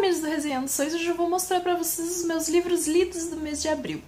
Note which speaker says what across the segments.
Speaker 1: amigos do Resenhando Sonhos, hoje eu vou mostrar pra vocês os meus livros lidos do mês de abril.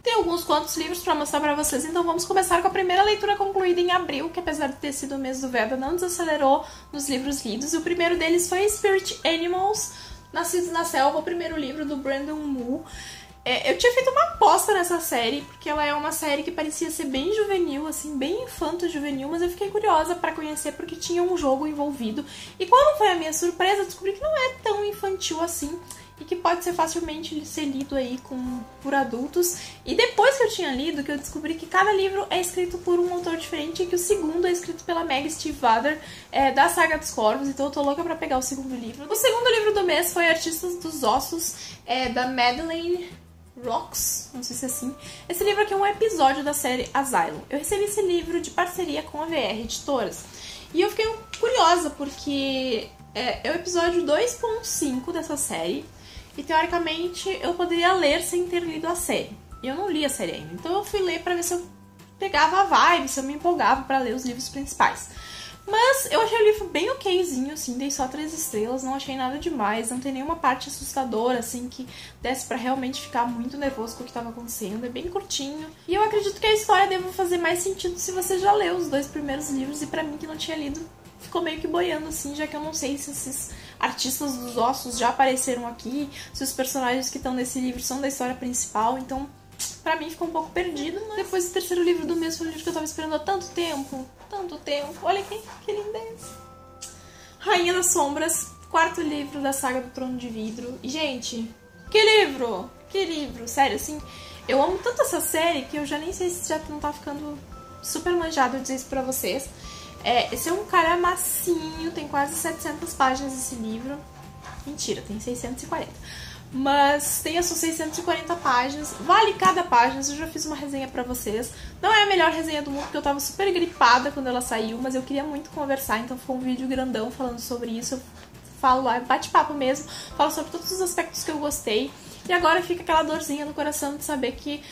Speaker 1: Tem alguns quantos livros pra mostrar pra vocês, então vamos começar com a primeira leitura concluída em abril, que apesar de ter sido o mês do Veda, não desacelerou nos livros lidos. E o primeiro deles foi Spirit Animals, Nascidos na Selva, o primeiro livro do Brandon Wu. Eu tinha feito uma aposta nessa série, porque ela é uma série que parecia ser bem juvenil, assim, bem infanto-juvenil, mas eu fiquei curiosa pra conhecer porque tinha um jogo envolvido. E qual foi a minha surpresa? Eu descobri que não é tão infantil assim e que pode ser facilmente ser lido aí por adultos. E depois que eu tinha lido, que eu descobri que cada livro é escrito por um autor diferente e que o segundo é escrito pela Meg Stiefvater, da Saga dos Corvos, então eu tô louca pra pegar o segundo livro. O segundo livro do mês foi Artistas dos Ossos, da Madeleine Rocks, não sei se é assim. Esse livro aqui é um episódio da série Asylum. Eu recebi esse livro de parceria com a VR Editoras e eu fiquei curiosa porque é o episódio 2.5 dessa série e teoricamente eu poderia ler sem ter lido a série. E eu não li a série ainda, então eu fui ler pra ver se eu pegava a vibe, se eu me empolgava pra ler os livros principais. Mas eu achei o livro bem okzinho, assim, dei só 3 estrelas, não achei nada demais, não tem nenhuma parte assustadora, assim, que desse pra realmente ficar muito nervoso com o que tava acontecendo, é bem curtinho. E eu acredito que a história deva fazer mais sentido se você já leu os 2 primeiros livros, e pra mim que não tinha lido, ficou meio que boiando, assim, já que eu não sei se esses artistas dos ossos já apareceram aqui, se os personagens que estão nesse livro são da história principal, então pra mim ficou um pouco perdido, mas depois do terceiro livro do mês foi um livro que eu tava esperando há tanto tempo. Olha que lindeza. Rainha das Sombras, 4º livro da saga do Trono de Vidro. E, gente, que livro! Que livro! Sério, assim, eu amo tanto essa série que eu já nem sei se já não tá ficando super manjado eu dizer isso pra vocês. Esse é um cara massinho, tem quase 700 páginas esse livro. Mentira, tem 640. Mas tem as suas 640 páginas, vale cada página, eu já fiz uma resenha pra vocês. Não é a melhor resenha do mundo, porque eu tava super gripada quando ela saiu, mas eu queria muito conversar, então ficou um vídeo grandão falando sobre isso. Eu falo lá, bate-papo mesmo, falo sobre todos os aspectos que eu gostei. E agora fica aquela dorzinha no coração de saber que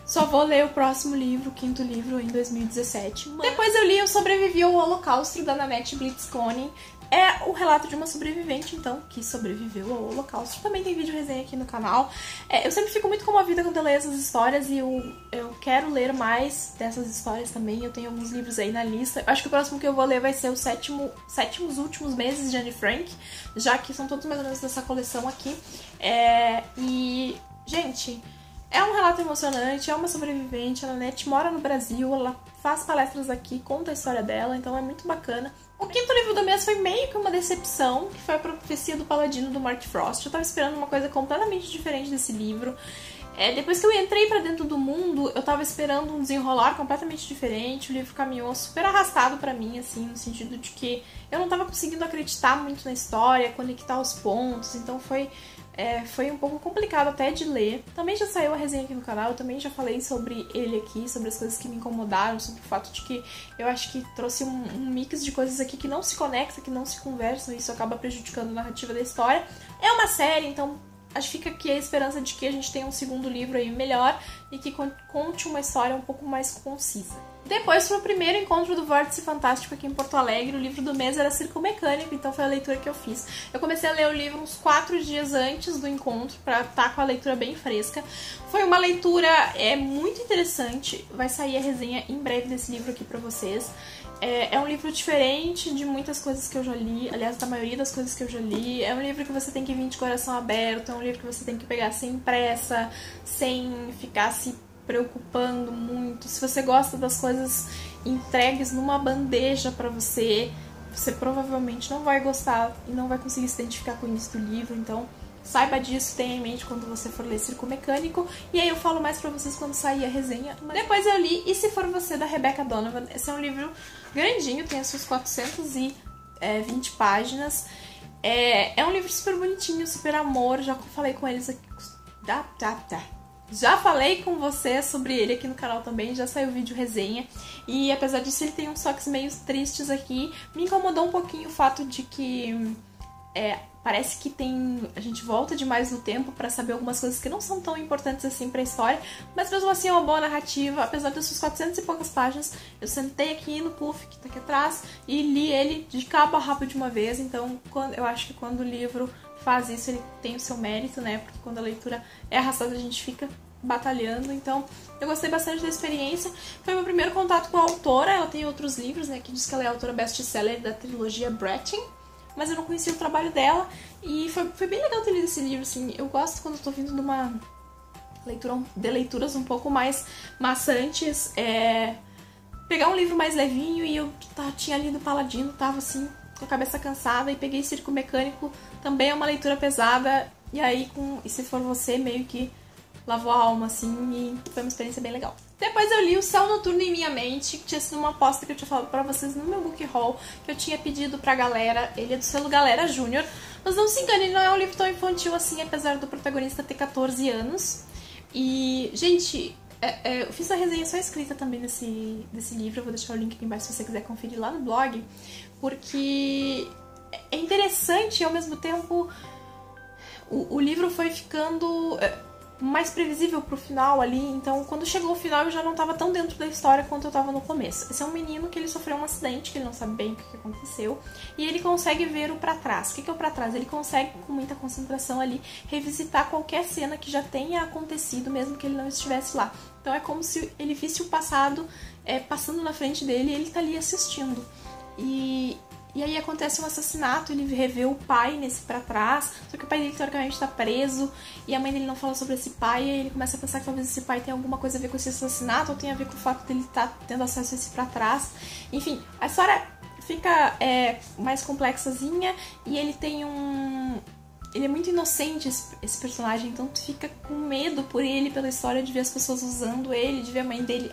Speaker 1: só vou ler o próximo livro, o 5º livro, em 2017. Depois eu li Eu Sobrevivi ao Holocausto, da Nanette Blitzkonen. É o relato de uma sobrevivente, então, que sobreviveu ao Holocausto. Também tem vídeo resenha aqui no canal. Eu sempre fico muito comovida quando eu leio essas histórias e eu quero ler mais dessas histórias também. Eu tenho alguns livros aí na lista. Acho que o próximo que eu vou ler vai ser o Sétimos Últimos Meses de Anne Frank, já que são todos mais ou menos dessa coleção aqui. E, gente, é um relato emocionante, é uma sobrevivente, a Nanette mora no Brasil, ela faz palestras aqui, conta a história dela, então é muito bacana. O 5º livro do mês foi meio que uma decepção, que foi A Profecia do Paladino, do Mark Frost. Eu tava esperando uma coisa completamente diferente desse livro. Depois que eu entrei pra dentro do mundo, eu tava esperando um desenrolar completamente diferente. O livro caminhou super arrastado pra mim, assim, no sentido de que eu não tava conseguindo acreditar muito na história, conectar os pontos, então foi um pouco complicado até de ler. Também já saiu a resenha aqui no canal, eu também já falei sobre ele aqui, sobre as coisas que me incomodaram, sobre o fato de que eu acho que trouxe um mix de coisas aqui que não se conectam, que não se conversam, e isso acaba prejudicando a narrativa da história. É uma série, então acho que fica aqui a esperança de que a gente tenha um segundo livro aí melhor e que conte uma história um pouco mais concisa. Depois foi o primeiro encontro do Vórtice Fantástico aqui em Porto Alegre. O livro do mês era Circo Mecânico, então foi a leitura que eu fiz. Eu comecei a ler o livro uns 4 dias antes do encontro, pra estar com a leitura bem fresca. Foi uma leitura muito interessante, vai sair a resenha em breve desse livro aqui pra vocês. É um livro diferente de muitas coisas que eu já li, aliás, da maioria das coisas que eu já li. É um livro que você tem que vir de coração aberto, é um livro que você tem que pegar sem pressa, sem ficar se preocupando muito. Se você gosta das coisas entregues numa bandeja pra você, você provavelmente não vai gostar e não vai conseguir se identificar com isso do livro, então saiba disso, tenha em mente quando você for ler Circo Mecânico, e aí eu falo mais pra vocês quando sair a resenha. Depois eu li E Se For Você, da Rebecca Donovan. Esse é um livro grandinho, tem as suas 420 páginas. É um livro super bonitinho, super amor, já falei com eles aqui. Já falei com você sobre ele aqui no canal também, já saiu vídeo resenha. E apesar disso ele tem uns toques meio tristes aqui. Me incomodou um pouquinho o fato de que Parece que a gente volta demais no tempo pra saber algumas coisas que não são tão importantes assim pra história, mas mesmo assim é uma boa narrativa, apesar dessas 400 e poucas páginas. Eu sentei aqui no puff que tá aqui atrás e li ele de cabo a rabo de uma vez, então eu acho que quando o livro faz isso, ele tem o seu mérito, né? Porque quando a leitura é arrastada, a gente fica batalhando, então eu gostei bastante da experiência. Foi meu primeiro contato com a autora, ela tem outros livros, né, que diz que ela é a autora best-seller da trilogia Bretchen, mas eu não conhecia o trabalho dela, e foi bem legal ter lido esse livro, assim. Eu gosto quando eu tô vindo de uma leituras um pouco mais maçantes, pegar um livro mais levinho, e eu tinha lido Paladino, tava assim, com a cabeça cansada, e peguei Circo Mecânico, também é uma leitura pesada, e aí, e se for você, meio que lavou a alma, assim, e foi uma experiência bem legal. Depois eu li O Céu Noturno em Minha Mente, que tinha sido uma aposta que eu tinha falado pra vocês no meu book haul, que eu tinha pedido pra galera. Ele é do selo Galera Júnior, mas não se engane, ele não é um livro tão infantil assim, apesar do protagonista ter 14 anos. E, gente, eu fiz a resenha só escrita também desse livro, eu vou deixar o link aqui embaixo se você quiser conferir lá no blog, porque é interessante e ao mesmo tempo o livro foi ficando mais previsível pro final ali, então quando chegou o final eu já não tava tão dentro da história quanto eu tava no começo. Esse é um menino que ele sofreu um acidente, que ele não sabe bem o que aconteceu, e ele consegue ver o pra trás. O que é o pra trás? Ele consegue, com muita concentração ali, revisitar qualquer cena que já tenha acontecido, mesmo que ele não estivesse lá. Então é como se ele visse o passado passando na frente dele e ele tá ali assistindo. E aí acontece um assassinato, ele revê o pai nesse pra trás, só que o pai dele teoricamente tá preso, e a mãe dele não fala sobre esse pai, e aí ele começa a pensar que talvez esse pai tenha alguma coisa a ver com esse assassinato, ou tenha a ver com o fato dele estar tendo acesso a esse pra trás. Enfim, a história fica mais complexazinha, e ele tem ele é muito inocente, esse personagem, então tu fica com medo por ele, pela história de ver as pessoas usando ele, de ver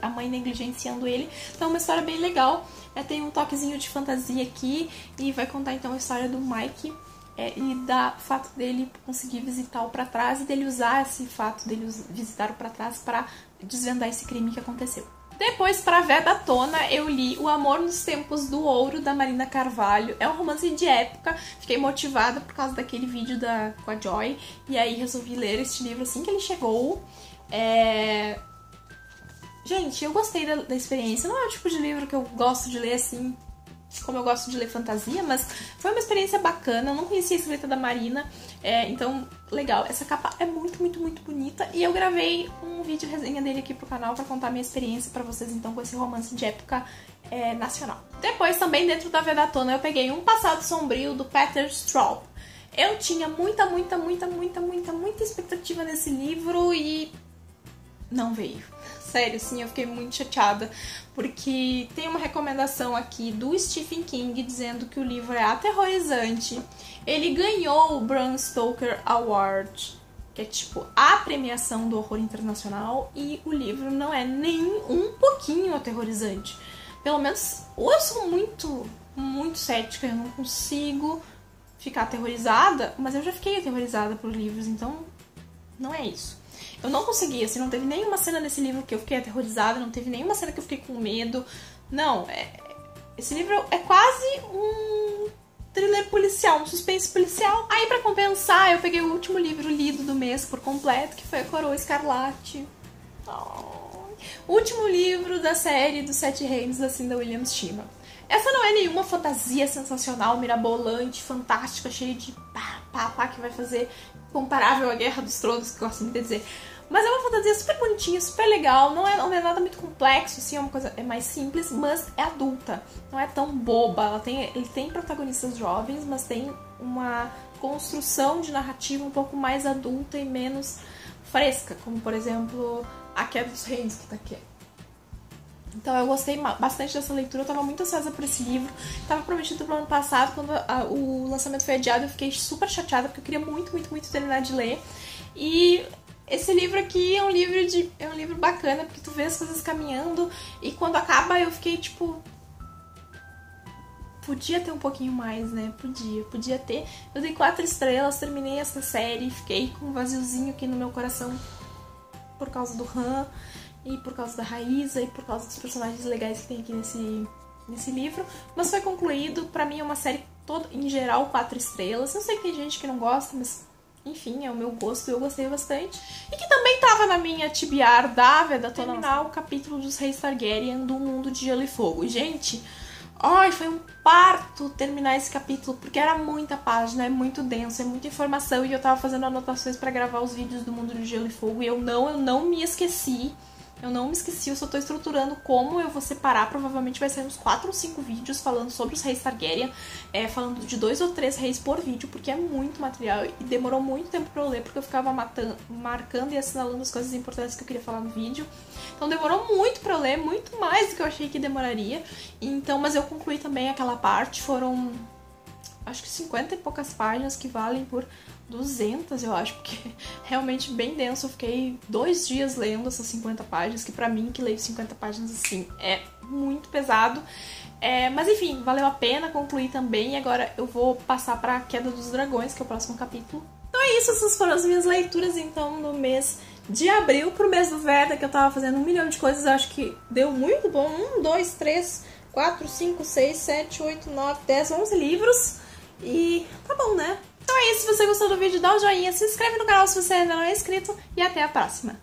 Speaker 1: a mãe negligenciando ele. Então é uma história bem legal, tem um toquezinho de fantasia aqui, e vai contar então a história do Mike, e da fato dele conseguir visitar o pra trás, e dele usar esse fato dele visitar o pra trás para desvendar esse crime que aconteceu. Depois, pra ver à tona, eu li O Amor nos Tempos do Ouro, da Marina Carvalho. É um romance de época, fiquei motivada por causa daquele vídeo com a Joy, e aí resolvi ler este livro assim que ele chegou. Gente, eu gostei da experiência, não é o tipo de livro que eu gosto de ler assim, como eu gosto de ler fantasia, mas foi uma experiência bacana, eu não conhecia a escrita da Marina, então, legal. Essa capa é muito, muito, muito bonita, e eu gravei um vídeo resenha dele aqui pro canal pra contar minha experiência pra vocês, então, com esse romance de época nacional. Depois, também, dentro da Vedatona, eu peguei Um Passado Sombrio, do Peter Straub. Eu tinha muita, muita, muita, muita, muita, muita expectativa nesse livro e não veio. Sério, sim, eu fiquei muito chateada, porque tem uma recomendação aqui do Stephen King dizendo que o livro é aterrorizante. Ele ganhou o Bram Stoker Award, que é tipo a premiação do horror internacional, e o livro não é nem um pouquinho aterrorizante. Pelo menos, ou eu sou muito, muito cética, eu não consigo ficar aterrorizada, mas eu já fiquei aterrorizada por livros, então não é isso. Eu não consegui, assim, não teve nenhuma cena nesse livro que eu fiquei aterrorizada, não teve nenhuma cena que eu fiquei com medo. Não, esse livro é quase um thriller policial, um suspense policial. Aí, pra compensar, eu peguei o último livro lido do mês por completo, que foi A Coroa Escarlate. O último livro da série dos Sete Reinos, da Cinda Williams Shima. Essa não é nenhuma fantasia sensacional, mirabolante, fantástica, cheia de pá, que vai fazer comparável à Guerra dos Tronos, que eu gosto muito de dizer. Mas é uma fantasia super bonitinha, super legal, não é nada muito complexo, assim, é uma coisa mais simples, mas é adulta, não é tão boba. Ele tem protagonistas jovens, mas tem uma construção de narrativa um pouco mais adulta e menos fresca, como por exemplo A Queda dos Reinos, que tá aqui. Então eu gostei bastante dessa leitura, eu tava muito ansiosa por esse livro, tava prometido pro ano passado, quando o lançamento foi adiado eu fiquei super chateada, porque eu queria muito, muito, muito terminar de ler. E esse livro aqui é um livro bacana, porque tu vê as coisas caminhando, e quando acaba eu fiquei tipo... Podia ter um pouquinho mais, né? Podia ter. Eu dei 4 estrelas, terminei essa série, fiquei com um vaziozinho aqui no meu coração por causa do Han, e por causa da Raíza, e por causa dos personagens legais que tem aqui nesse livro, mas foi concluído. Pra mim é uma série toda, em geral, 4 estrelas. Eu sei que tem gente que não gosta, mas enfim, é o meu gosto, eu gostei bastante. E que também tava na minha TBR da Veda terminar o capítulo dos Reis Targaryen do Mundo de Gelo e Fogo. E, gente, ai, foi um parto terminar esse capítulo, porque era muita página, é muito denso, é muita informação, e eu tava fazendo anotações pra gravar os vídeos do Mundo de Gelo e Fogo, e eu não me esqueci. Eu não me esqueci, eu só tô estruturando como eu vou separar. Provavelmente vai sair uns 4 ou 5 vídeos falando sobre os reis Targaryen, falando de 2 ou 3 reis por vídeo, porque é muito material e demorou muito tempo pra eu ler, porque eu ficava marcando e assinalando as coisas importantes que eu queria falar no vídeo. Então demorou muito pra eu ler, muito mais do que eu achei que demoraria. Então, mas eu concluí também aquela parte, foram acho que 50 e poucas páginas que valem por 200, eu acho, porque realmente bem denso. Eu fiquei 2 dias lendo essas 50 páginas, que pra mim, que leio 50 páginas assim, é muito pesado. Mas enfim, valeu a pena concluir também, e agora eu vou passar pra Queda dos Dragões, que é o próximo capítulo. Então é isso, essas foram as minhas leituras, então, no mês de abril, pro mês do Veda, que eu tava fazendo 1 milhão de coisas, eu acho que deu muito bom. 1, 2, 3, 4, 5, 6, 7, 8, 9, 10, 11 livros. E tá bom, né? Então é isso, se você gostou do vídeo, dá um joinha, se inscreve no canal se você ainda não é inscrito, e até a próxima!